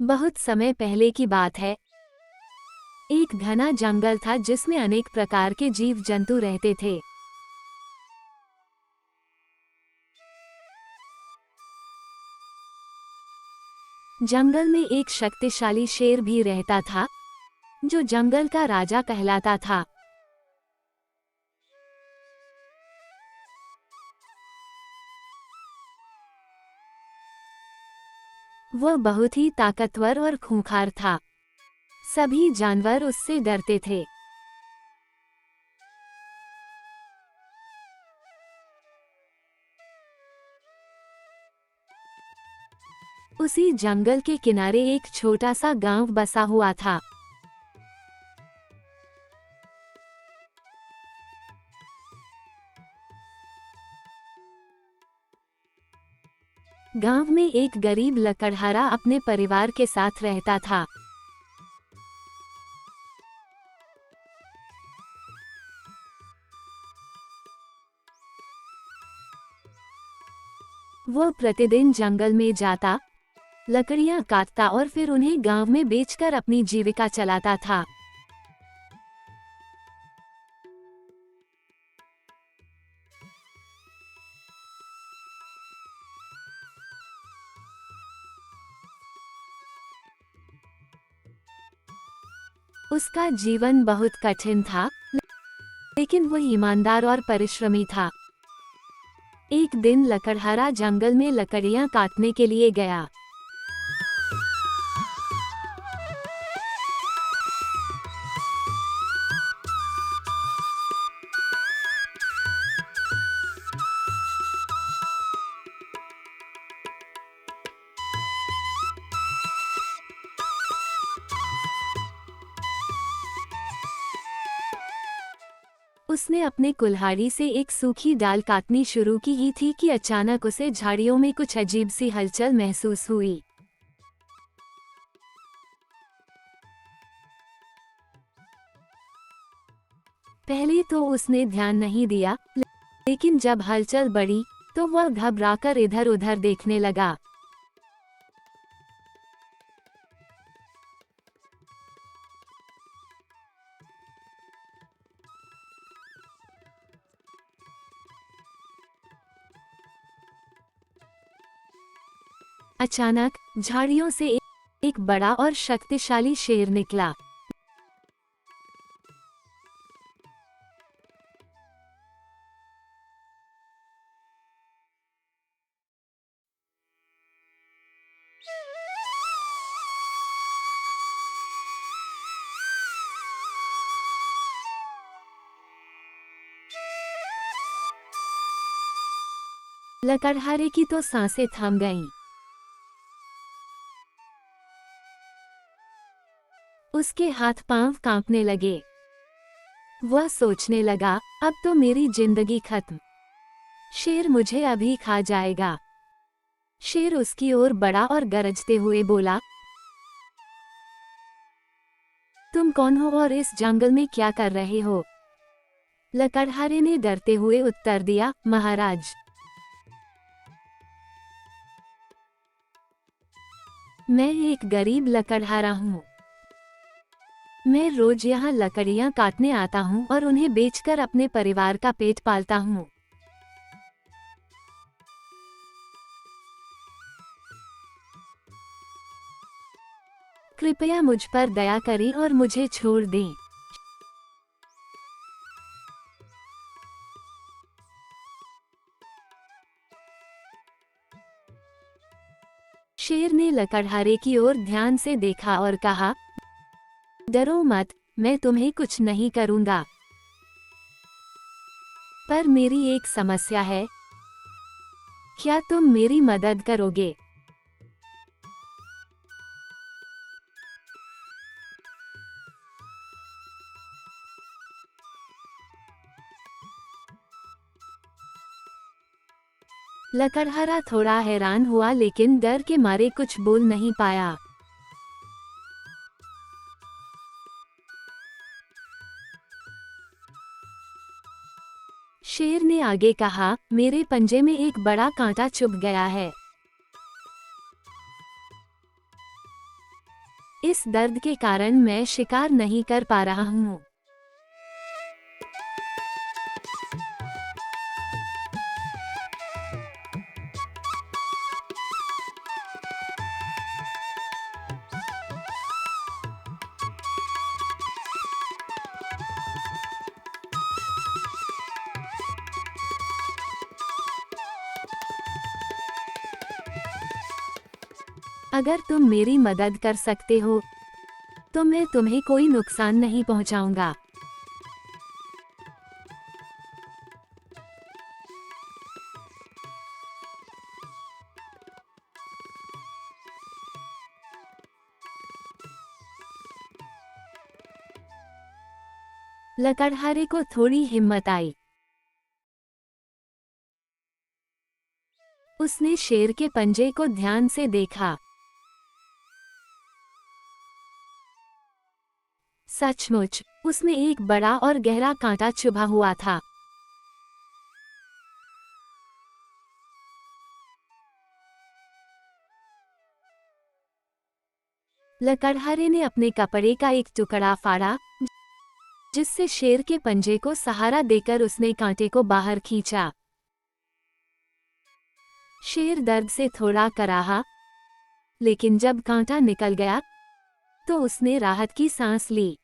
बहुत समय पहले की बात है। एक घना जंगल था जिसमें अनेक प्रकार के जीव जंतु रहते थे। जंगल में एक शक्तिशाली शेर भी रहता था, जो जंगल का राजा कहलाता था। वह बहुत ही ताकतवर और खूंखार था। सभी जानवर उससे डरते थे। उसी जंगल के किनारे एक छोटा सा गांव बसा हुआ था। गांव में एक गरीब लकड़हारा अपने परिवार के साथ रहता था। वह प्रतिदिन जंगल में जाता, लकड़ियां काटता और फिर उन्हें गांव में बेचकर अपनी जीविका चलाता था। उसका जीवन बहुत कठिन था, लेकिन वह ईमानदार और परिश्रमी था। एक दिन लकड़हारा जंगल में लकड़ियां काटने के लिए गया। उसने अपने कुल्हाड़ी से एक सूखी डाल काटनी शुरू की ही थी कि अचानक उसे झाड़ियों में कुछ अजीब सी हलचल महसूस हुई। पहले तो उसने ध्यान नहीं दिया, लेकिन जब हलचल बढ़ी तो वह घबराकर इधर-उधर देखने लगा। अचानक झाड़ियों से एक बड़ा और शक्तिशाली शेर निकला। लकड़हारे की तो सांसें थम गईं। उसके हाथ पांव कांपने लगे। वह सोचने लगा, अब तो मेरी जिंदगी खत्म। शेर मुझे अभी खा जाएगा। शेर उसकी ओर बढ़ा और गरजते हुए बोला, तुम कौन हो और इस जंगल में क्या कर रहे हो? लकड़हारे ने डरते हुए उत्तर दिया, महाराज, मैं एक गरीब लकड़हारा हूँ। मैं रोज यहाँ लकड़ियाँ काटने आता हूँ और उन्हें बेचकर अपने परिवार का पेट पालता हूँ। कृपया मुझ पर दया करें और मुझे छोड़ दें। शेर ने लकड़हारे की ओर ध्यान से देखा और कहा, डरो मत, मैं तुम्हें कुछ नहीं करूँगा। पर मेरी एक समस्या है, क्या तुम मेरी मदद करोगे? लकड़हारा थोड़ा हैरान हुआ, लेकिन डर के मारे कुछ बोल नहीं पाया। शेर ने आगे कहा, मेरे पंजे में एक बड़ा कांटा चुभ गया है। इस दर्द के कारण मैं शिकार नहीं कर पा रहा हूँ। अगर तुम मेरी मदद कर सकते हो तो मैं तुम्हें कोई नुकसान नहीं पहुंचाऊंगा। लकड़हारे को थोड़ी हिम्मत आई। उसने शेर के पंजे को ध्यान से देखा। सचमुच उसमें एक बड़ा और गहरा कांटा चुभा हुआ था। लकड़हारे ने अपने कपड़े का एक टुकड़ा फाड़ा, जिससे शेर के पंजे को सहारा देकर उसने कांटे को बाहर खींचा। शेर दर्द से थोड़ा कराहा, लेकिन जब कांटा निकल गया तो उसने राहत की सांस ली।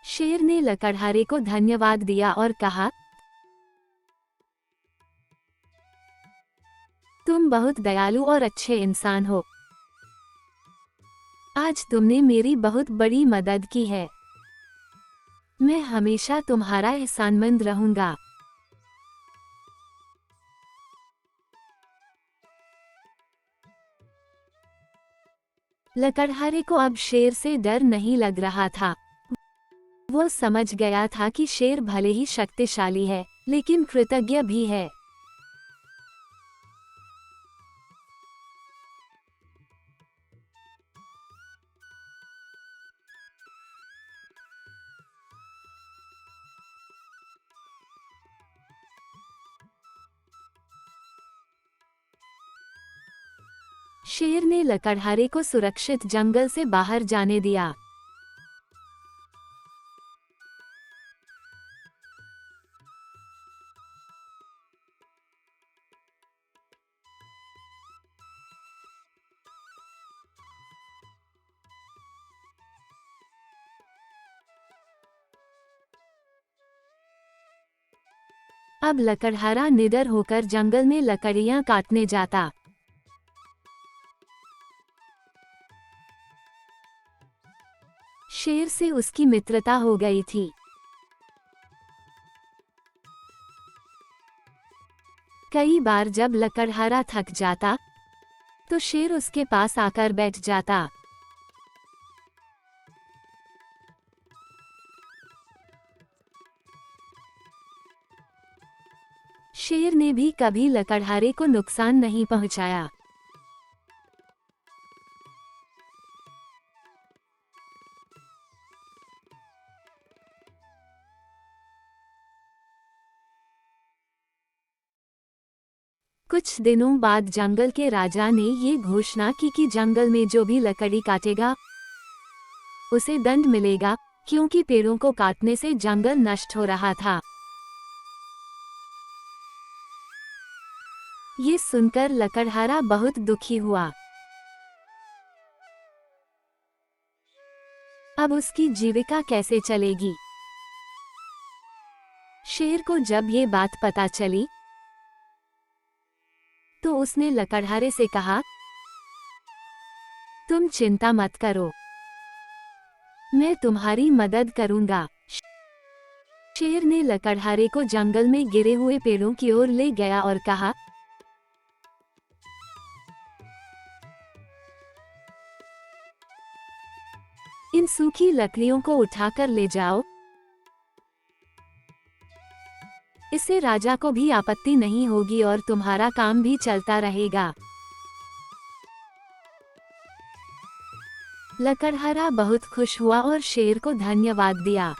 शेर ने लकड़हारे को धन्यवाद दिया और कहा, तुम बहुत दयालु और अच्छे इंसान हो। आज तुमने मेरी बहुत बड़ी मदद की है। मैं हमेशा तुम्हारा एहसानमंद रहूंगा। लकड़हारे को अब शेर से डर नहीं लग रहा था। वो समझ गया था कि शेर भले ही शक्तिशाली है, लेकिन कृतज्ञ भी है। शेर ने लकड़हारे को सुरक्षित जंगल से बाहर जाने दिया। अब लकड़हारा निडर होकर जंगल में लकड़ियां काटने जाता। शेर से उसकी मित्रता हो गई थी। कई बार जब लकड़हारा थक जाता तो शेर उसके पास आकर बैठ जाता। शेर ने भी कभी लकड़हारे को नुकसान नहीं पहुंचाया। कुछ दिनों बाद जंगल के राजा ने ये घोषणा की कि जंगल में जो भी लकड़ी काटेगा उसे दंड मिलेगा, क्योंकि पेड़ों को काटने से जंगल नष्ट हो रहा था। ये सुनकर लकड़हारा बहुत दुखी हुआ। अब उसकी जीविका कैसे चलेगी? शेर को जब ये बात पता चली तो उसने लकड़हारे से कहा, तुम चिंता मत करो, मैं तुम्हारी मदद करूंगा। शेर ने लकड़हारे को जंगल में गिरे हुए पेड़ों की ओर ले गया और कहा, इन सूखी लकड़ियों को उठाकर ले जाओ। इससे राजा को भी आपत्ति नहीं होगी और तुम्हारा काम भी चलता रहेगा। लकड़हारा बहुत खुश हुआ और शेर को धन्यवाद दिया।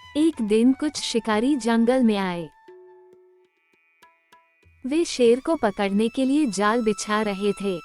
एक दिन कुछ शिकारी जंगल में आए। वे शेर को पकड़ने के लिए जाल बिछा रहे थे।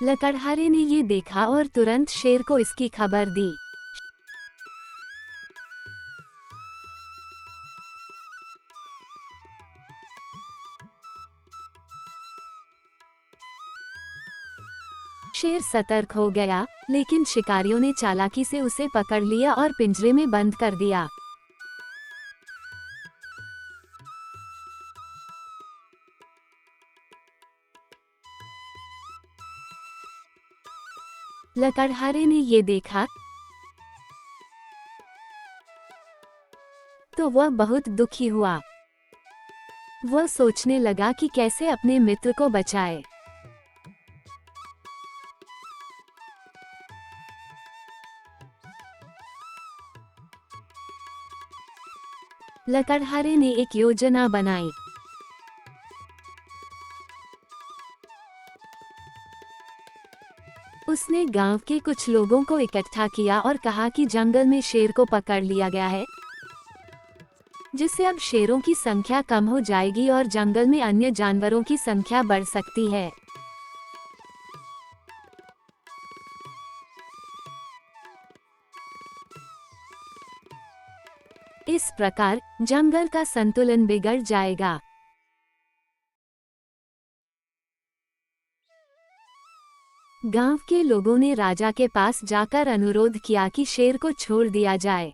लकड़हारे ने ये देखा और तुरंत शेर को इसकी खबर दी। शेर सतर्क हो गया, लेकिन शिकारियों ने चालाकी से उसे पकड़ लिया और पिंजरे में बंद कर दिया। लकड़हारे ने ये देखा तो वह बहुत दुखी हुआ। वह सोचने लगा कि कैसे अपने मित्र को बचाए। लकड़हारे ने एक योजना बनाई। उसने गांव के कुछ लोगों को इकट्ठा किया और कहा कि जंगल में शेर को पकड़ लिया गया है, जिससे अब शेरों की संख्या कम हो जाएगी और जंगल में अन्य जानवरों की संख्या बढ़ सकती है। इस प्रकार जंगल का संतुलन बिगड़ जाएगा। गांव के लोगों ने राजा के पास जाकर अनुरोध किया कि शेर को छोड़ दिया जाए।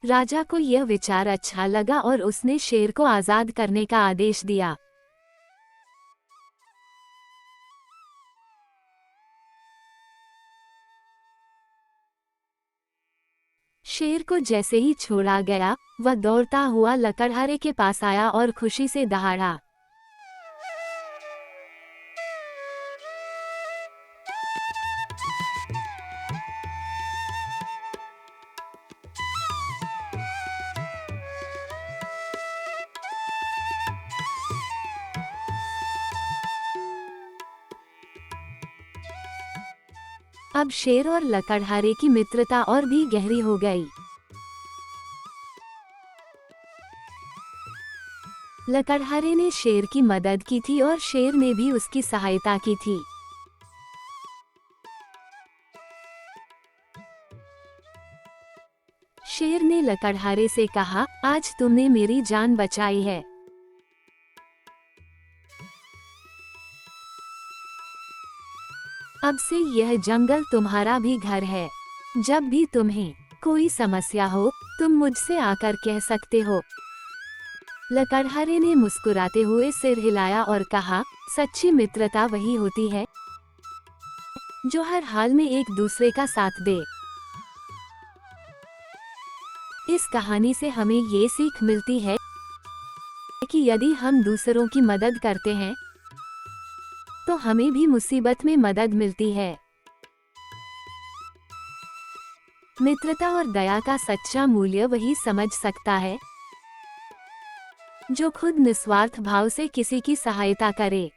राजा को यह विचार अच्छा लगा और उसने शेर को आजाद करने का आदेश दिया। शेर को जैसे ही छोड़ा गया, वह दौड़ता हुआ लकड़हारे के पास आया और खुशी से दहाड़ा। अब शेर और लकड़हारे की मित्रता और भी गहरी हो गई। लकड़हारे ने शेर की मदद की थी और शेर ने भी उसकी सहायता की थी। शेर ने लकड़हारे से कहा, आज तुमने मेरी जान बचाई है। अब से यह जंगल तुम्हारा भी घर है। जब भी तुम्हें कोई समस्या हो, तुम मुझसे आकर कह सकते हो। लकड़हारे ने मुस्कुराते हुए सिर हिलाया और कहा, सच्ची मित्रता वही होती है जो हर हाल में एक दूसरे का साथ दे। इस कहानी से हमें ये सीख मिलती है कि यदि हम दूसरों की मदद करते हैं तो हमें भी मुसीबत में मदद मिलती है। मित्रता और दया का सच्चा मूल्य वही समझ सकता है जो खुद निस्वार्थ भाव से किसी की सहायता करे।